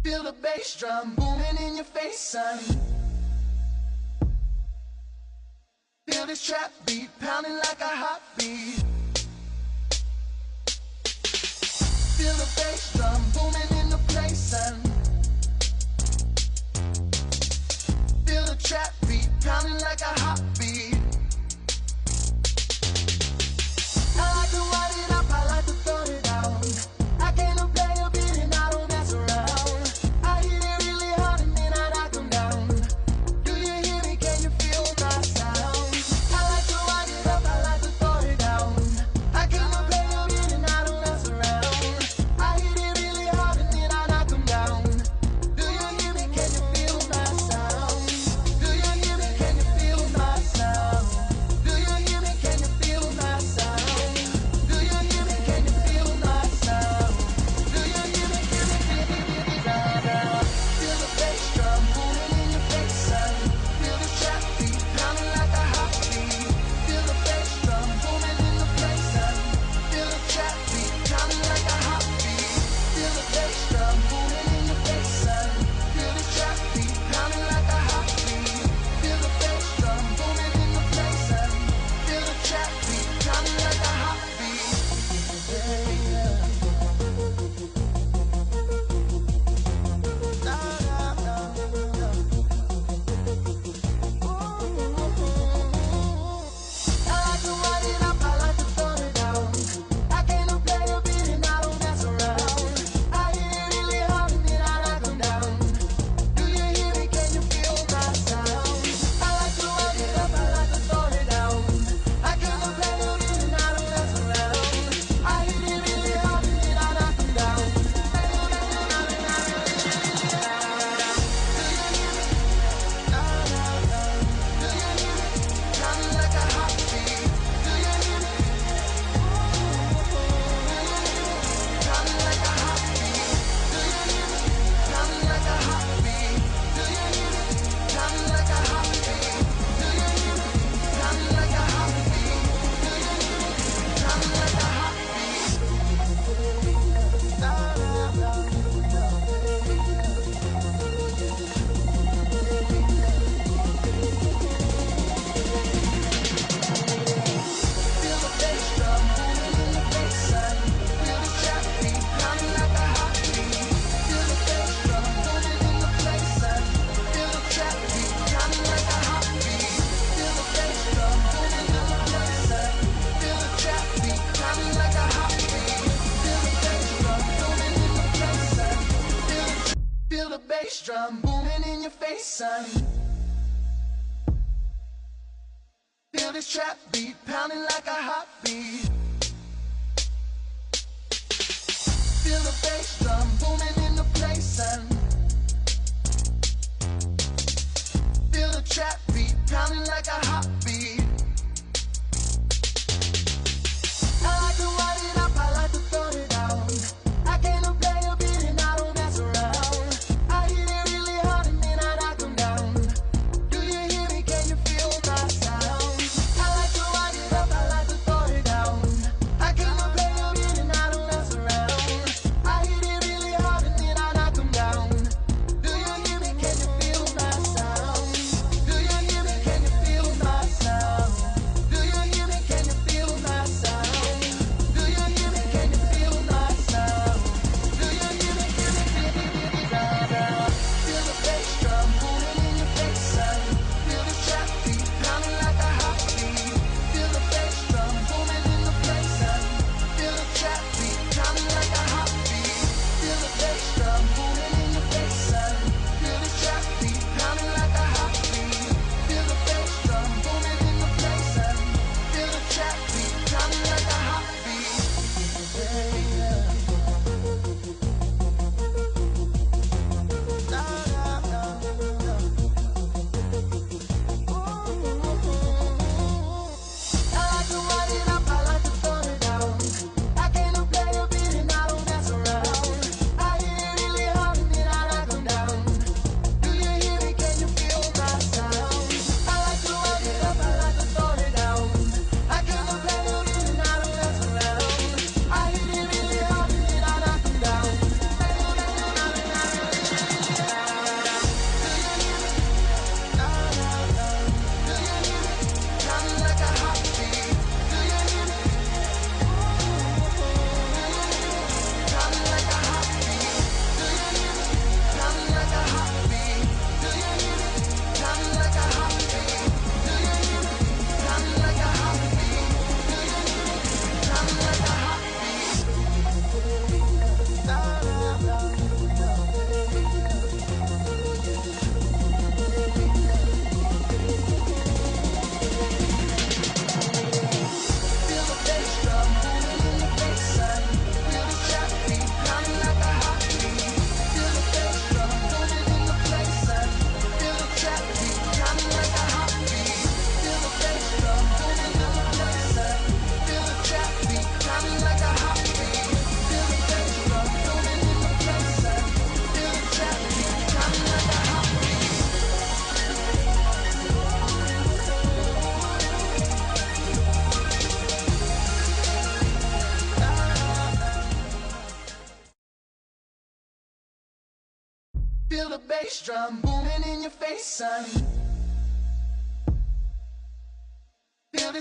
Feel the bass drum booming in your face, son. Feel this trap beat pounding like a heartbeat. Feel the bass drum booming in the place, son. Feel the trap beat pounding like a heartbeat. I like to wind it up, I like to throw it down. I came to play a beat and I don't mess around. I hit it really hard and then I knock them down. Do you hear me? Can you feel my sound? I like to wind it up, I like to throw it down. I came to play a beat and I don't mess around. I hit it really hard and then I knock them down. Do you hear me? Can you feel my sound? Do you hear me? Can you feel my sound? Do you hear me? Can you feel my sound? Do you hear me? Can you feel my sound? Do you hear me? Can you feel my sound? Feel the bass drum booming in your face, son. Feel the trap beat pounding like a heartbeat. Feel the bass drum booming in the place, son. Feel the trap beat pounding like a heartbeat. Feel the bass drum booming in your face, son. Feel the trap beat pounding like a heartbeat. Feel the bass drum booming in the place, son. Feel the trap beat pounding like a heartbeat. I like to wind it up, I like to throw it down. I came to play a beat and I don't mess around. I hit it really hard and then I knock them down. Do you hear me? Can you feel my sound? I like to wind it up, I like to throw it down. I came to play a beat and I don't mess around. I hit it really hard and then I knock them down. Do you hear me? Do you hear me? Pounding like a heartbeat. Do you hear me? Pounding like a heartbeat. Do you hear me? Pounding like a heartbeat. Do you hear me? Pounding like a heartbeat. Do you hear me? Pounding like a heartbeat. Do you hear me? Pounding like a heartbeat. Feel the bass drum booming in the face, son. Feel the trap beat pounding like a heartbeat. Feel the bass drum booming in the place, son. Feel the trap beat pounding like a heartbeat. Feel the bass drum booming in the place, son. Feel the trap beat pounding like a heartbeat. Feel the bass drum booming in the place, son. Feel the bass drum booming in your face, son. Feel this trap beat pounding like a heartbeat. Feel the bass drum booming in the place, son. Feel the trap beat pounding like a heartbeat. I like to wind it up, I like to throw it down. I came to play a beat and I don't mess around. I hit it really hard and then I knock them down. Do you hear me? Can you feel my sound? I like to wind it up, I like to throw it down. I came to play a beat and I don't mess around. I hit it really hard and Feel the bass drum booming in your face, son. Feel this